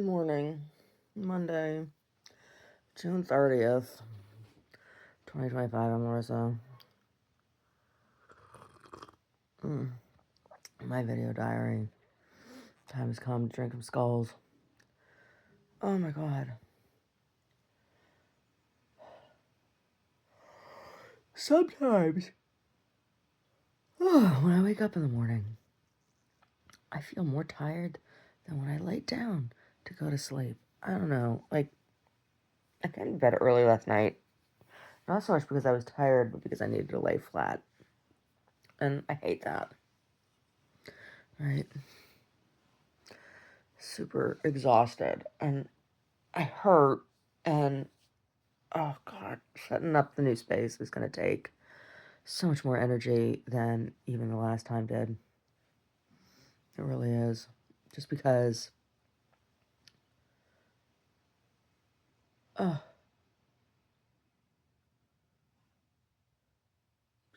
Morning, Monday, June 30th, 2025. I'm Marissa. My video diary. Time has come to drink some skulls. Oh my god. Sometimes, when I wake up in the morning, I feel more tired than when I lay down to go to sleep. I don't know. Like, I got in bed early last night. Not so much because I was tired, but because I needed to lay flat. And I hate that. Right? Super exhausted. And I hurt. And oh god, setting up the new space is going to take so much more energy than even the last time did. It really is. Just because, oh,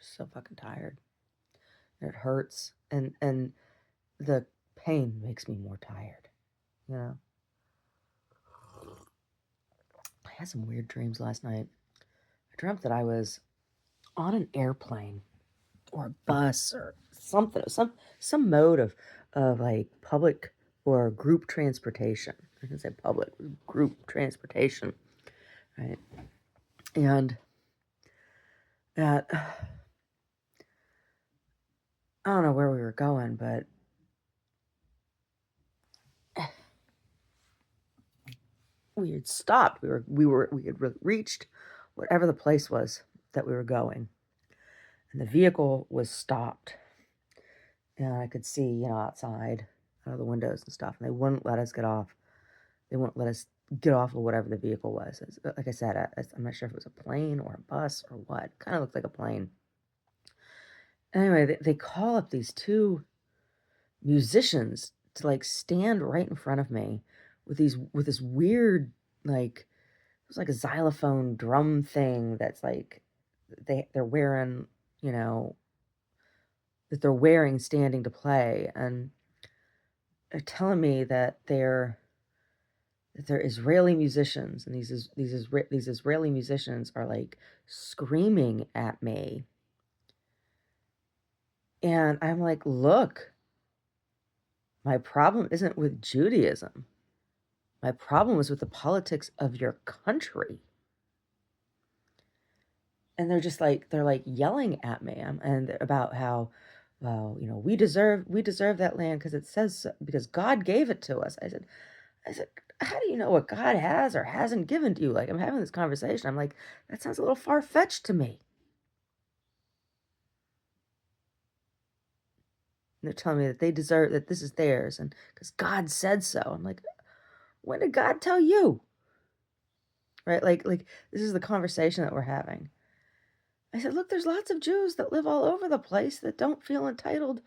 so fucking tired. And it hurts, and the pain makes me more tired. You know, I had some weird dreams last night. I dreamt that I was on an airplane or a bus or something, some mode of like public or group transportation. I can say public, group transportation, right? And at I don't know where we were going, but we had stopped. We had reached whatever the place was that we were going, and the vehicle was stopped. And I could see, outside out of the windows and stuff, and they wouldn't let us get off. They wouldn't let us get off of whatever the vehicle was. Like I said, I'm not sure if it was a plane or a bus or what. Kind of looked like a plane. Anyway, they call up these two musicians to like stand right in front of me with this weird, like, it was like a xylophone drum thing that's like they're wearing, you know, that they're wearing standing to play, and they're telling me that they're Israeli musicians, and these Israeli musicians are like screaming at me, and I'm like, look, my problem isn't with Judaism. My problem is with the politics of your country. And they're like yelling at me, and about how, well, we deserve that land because it says so, because God gave it to us. I said, how do you know what God has or hasn't given to you? Like, I'm having this conversation. I'm like, that sounds a little far fetched to me. And they're telling me that they deserve that this is theirs, and because God said so. I'm like, when did God tell you? Right? Like this is the conversation that we're having. I said, look, there's lots of Jews that live all over the place that don't feel entitled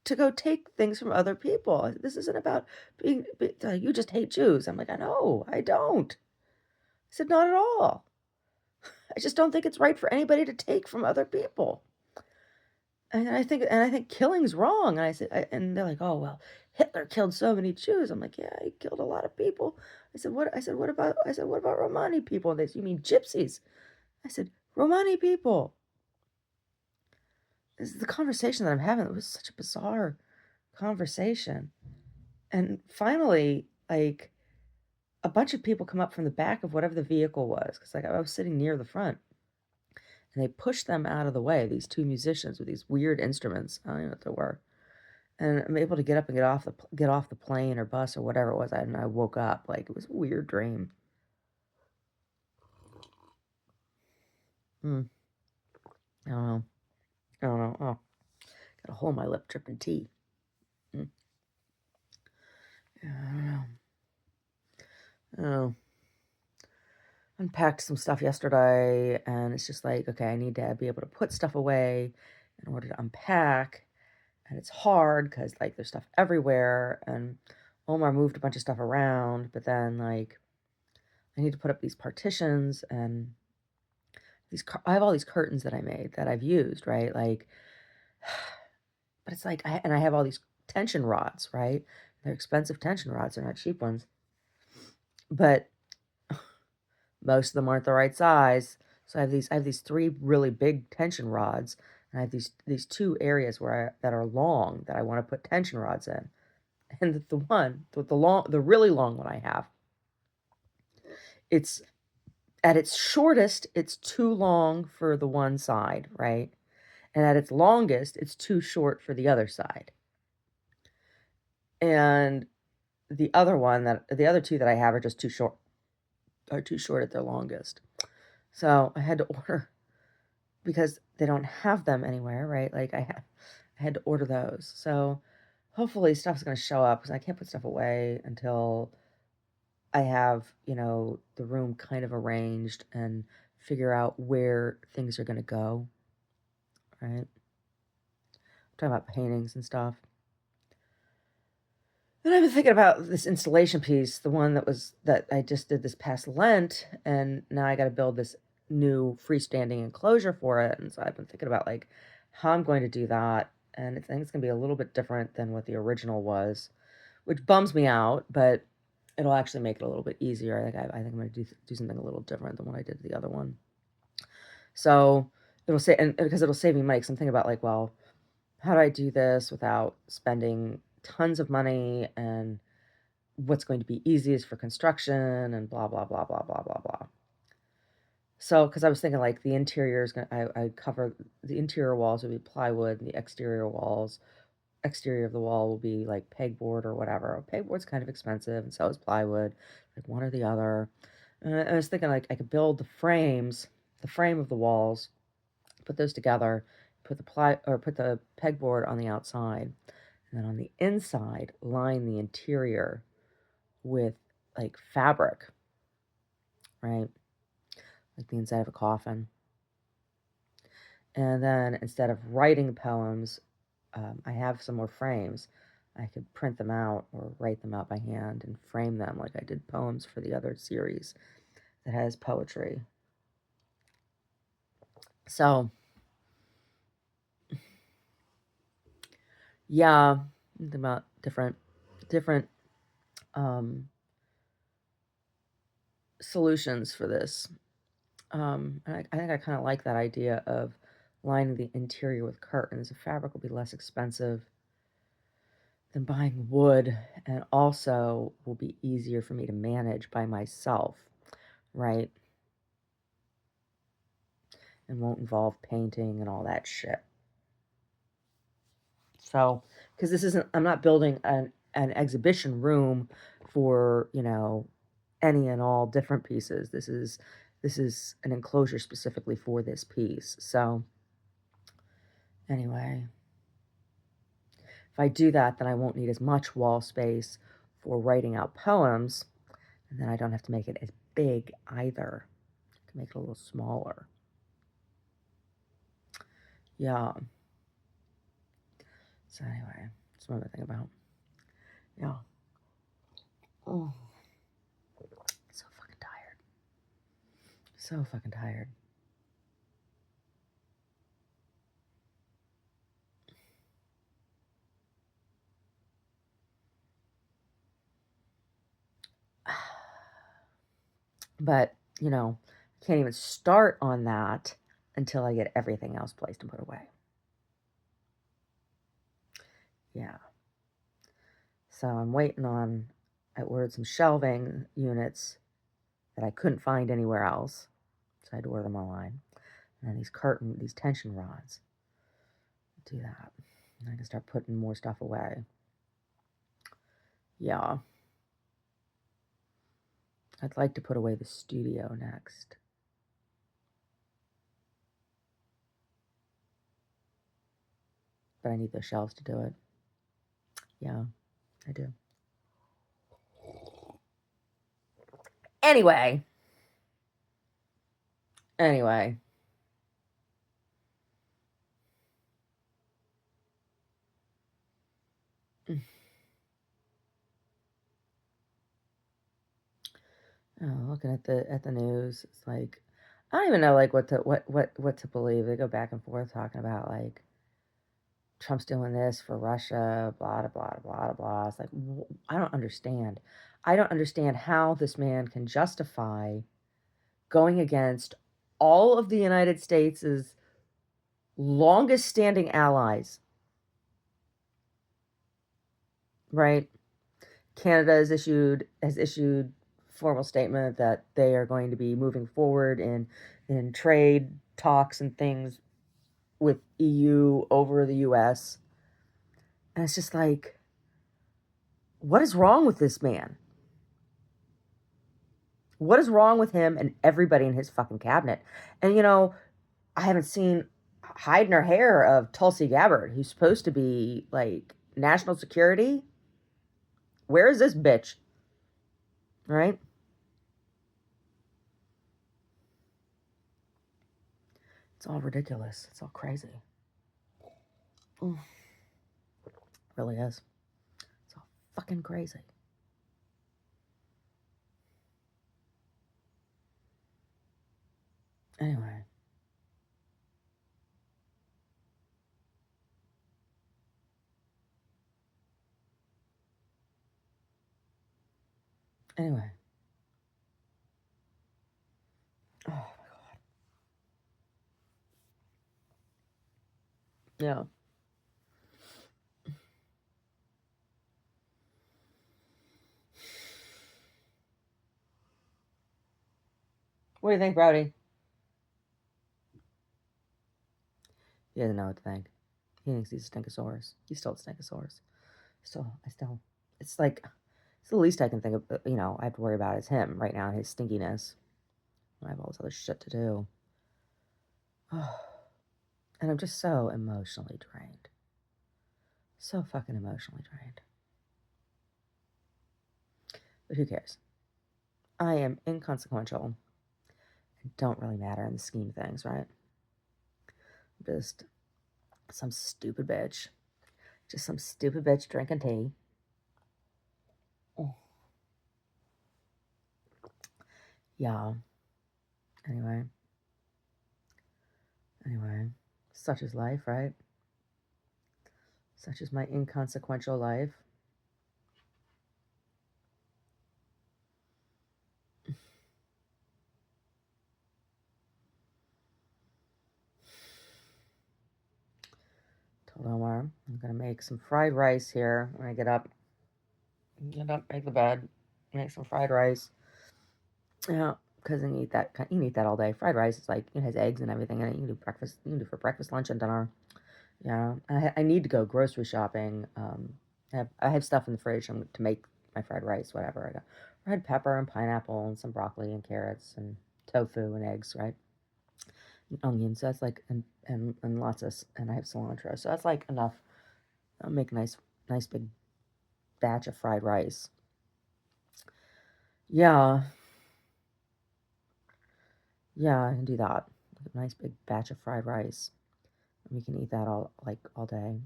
to go take things from other people. This isn't about you just hate Jews. I'm like, I know, I don't. I said, not at all. I just don't think it's right for anybody to take from other people. And I think killing's wrong. And I said, and they're like, oh well, Hitler killed so many Jews. I'm like, yeah, he killed a lot of people. What about Romani people? And they said, you mean gypsies? I said, Romani people. This is the conversation that I'm having. It was such a bizarre conversation. And finally, like, a bunch of people come up from the back of whatever the vehicle was, because like I was sitting near the front, and they pushed them out of the way. These two musicians with these weird instruments. I don't know what they were. And I'm able to get up and get off the plane or bus or whatever it was. And I woke up like it was a weird dream. Hmm. I don't know. I don't know. Oh, got a hole in my lip, dripping tea. Hmm. Yeah, I don't know. Oh, unpacked some stuff yesterday, and it's just like, okay, I need to be able to put stuff away in order to unpack, and it's hard because like there's stuff everywhere, and Omar moved a bunch of stuff around, but then like I need to put up these partitions, and I have all these curtains that I made that I've used, right? Like, but it's like I have all these tension rods, right? They're expensive tension rods. They're not cheap ones. But most of them aren't the right size. So I have these three really big tension rods, and I have these two areas that are long that I want to put tension rods in. And the one, the really long one I have, it's at its shortest, it's too long for the one side, right? And at its longest, it's too short for the other side. And the other two that I have are just too short at their longest. So I had to order because they don't have them anywhere, right? Like I had to order those. So hopefully stuff's going to show up because I can't put stuff away until I have, the room kind of arranged and figure out where things are going to go, right? I'm talking about paintings and stuff. And I've been thinking about this installation piece, the one that I just did this past Lent, and now I got to build this new freestanding enclosure for it. And so I've been thinking about like how I'm going to do that, and I think it's going to be a little bit different than what the original was, which bums me out, but it'll actually make it a little bit easier. I think I'm going to do something a little different than what I did to the other one. So it'll say, and because it'll save me money, because I'm thinking about like, well, how do I do this without spending tons of money, and what's going to be easiest for construction, and blah blah blah blah blah blah blah. So, because I was thinking like the interior is I cover the interior walls would be plywood, and the exterior of the wall will be like pegboard or whatever. Pegboard's kind of expensive, and so is plywood, like one or the other. And I was thinking like I could build the frame of the walls, put those together, put the pegboard on the outside, and then on the inside line the interior with like fabric, right? Like the inside of a coffin. And then instead of writing the poems, I have some more frames. I could print them out or write them out by hand and frame them like I did poems for the other series that has poetry. So, yeah, think about different solutions for this. I think I kind of like that idea of lining the interior with curtains. The fabric will be less expensive than buying wood, and also will be easier for me to manage by myself, right? And won't involve painting and all that shit. So, because I'm not building an exhibition room for, any and all different pieces. This is an enclosure specifically for this piece. So, anyway, if I do that, then I won't need as much wall space for writing out poems, and then I don't have to make it as big either. I can make it a little smaller. Yeah. So anyway, that's what I'm thinking about. Yeah. Oh, so fucking tired. So fucking tired. But, I can't even start on that until I get everything else placed and put away. Yeah. So I'm waiting on, I ordered some shelving units that I couldn't find anywhere else. So I had to order them online. And then these tension rods. Do that. And I can start putting more stuff away. Yeah. I'd like to put away the studio next. But I need the shelves to do it. Yeah, I do. Anyway. Oh, looking at the news, it's like I don't even know like what to believe. They go back and forth talking about like Trump's doing this for Russia, blah, blah, blah, blah, blah. It's like, I don't understand. I don't understand how this man can justify going against all of the United States' longest standing allies, right? Canada has issued formal statement that they are going to be moving forward in trade talks and things with EU over the US. And it's just like, what is wrong with this man? What is wrong with him and everybody in his fucking cabinet? And I haven't seen hide nor hair of Tulsi Gabbard, who's supposed to be like national security. Where is this bitch? Right? It's all ridiculous. It's all crazy. It really is. It's all fucking crazy. Anyway. Anyway. Oh my God. Yeah. What do you think, Brody? He doesn't know what to think. He thinks he's a stinkosaurus. He's still a stinkosaurus. It's like, it's the least I can think of, I have to worry about is him right now, his stinkiness. I have all this other shit to do. And I'm just so emotionally drained. So fucking emotionally drained. But who cares? I am inconsequential. I don't really matter in the scheme of things, right? I'm just some stupid bitch. Just some stupid bitch drinking tea. Oh. Yeah. Anyway. Such is life, right? Such is my inconsequential life. Told Omar I'm gonna make some fried rice here when I get up. Make the bed, make some fried rice. Yeah, because you can eat that all day. Fried rice is like, it has eggs and everything in it. You can do breakfast. You can do for breakfast, lunch, and dinner. Yeah, I need to go grocery shopping. I have stuff in the fridge to make my fried rice. Whatever. I got red pepper and pineapple and some broccoli and carrots and tofu and eggs, right? And onions. So that's like, and lots of, and I have cilantro. So that's like enough. I'll make a nice big batch of fried rice. Yeah, yeah, I can do that. Like a nice big batch of fried rice. And we can eat that all day.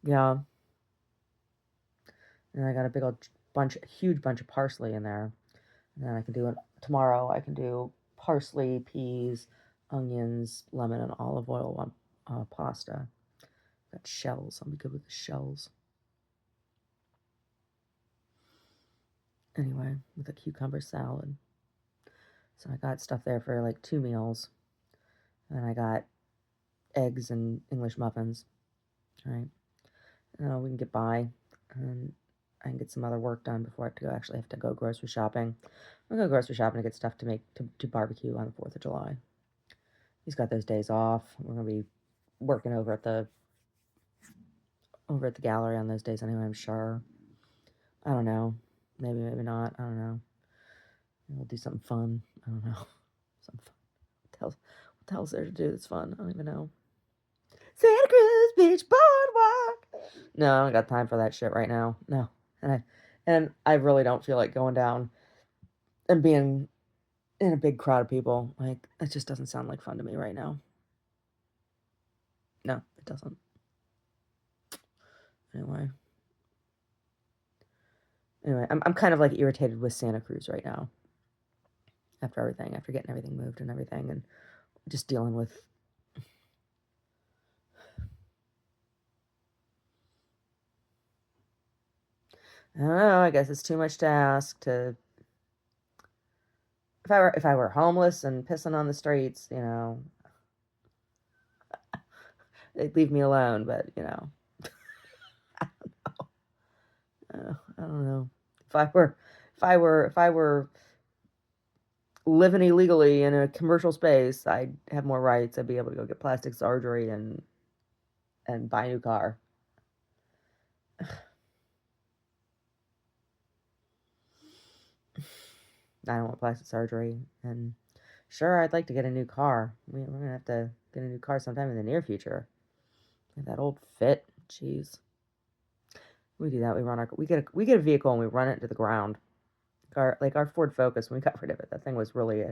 Yeah. And I got a huge bunch of parsley in there. And then I can do it tomorrow. I can do parsley, peas, onions, lemon, and olive oil on pasta. Got shells. I'll be good with the shells. Anyway, with a cucumber salad. So I got stuff there for like 2 meals. And I got eggs and English muffins. All right. We can get by. And I can get some other work done before I have to go grocery shopping. I'm gonna go grocery shopping to get stuff to make to barbecue on the 4th of July. He's got those days off. We're gonna be working over at the gallery on those days anyway, I'm sure. I don't know. Maybe not. I don't know. We'll do something fun. I don't know. Something fun. What the hell's there to do that's fun? I don't even know. Santa Cruz Beach Boardwalk. No, I don't got time for that shit right now. No. And I really don't feel like going down and being in a big crowd of people. Like, it just doesn't sound like fun to me right now. No, it doesn't. Anyway, I'm kind of like irritated with Santa Cruz right now. After getting everything moved and everything, and just dealing with, I don't know, I guess it's too much to ask to, if I were homeless and pissing on the streets, you know, they'd leave me alone, but you know, I don't know. If I were if I were living illegally in a commercial space, I'd have more rights. I'd be able to go get plastic surgery and buy a new car. I don't want plastic surgery, and sure, I'd like to get a new car. We're gonna have to get a new car sometime in the near future. That old Fit, jeez. We do that. We get a vehicle and we run it into the ground. Our Ford Focus, when we got rid of it, that thing was really, it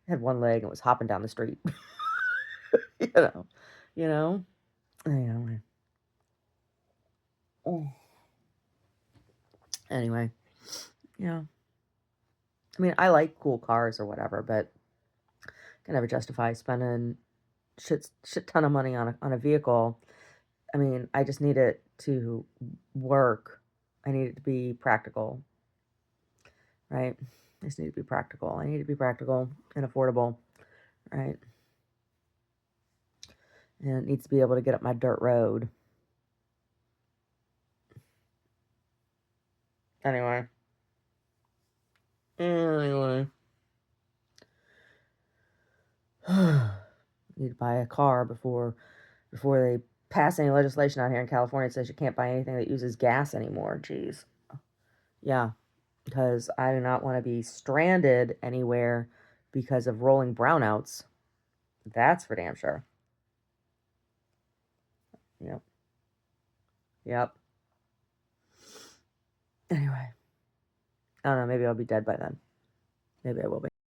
had one leg and was hopping down the street. you know, you know. Anyway, oh, anyway, yeah. I mean, I like cool cars or whatever, but I can never justify spending shit ton of money on a vehicle. I mean, I just need it to work. I need it to be practical, right? I just need to be practical. I need to be practical and affordable, right? And it needs to be able to get up my dirt road. Anyway. Anyway. Need to buy a car before they pass any legislation out here in California that says you can't buy anything that uses gas anymore. Jeez. Yeah. Because I do not want to be stranded anywhere because of rolling brownouts. That's for damn sure. Yep. Yep. Anyway. I don't know. Maybe I'll be dead by then. Maybe I will be.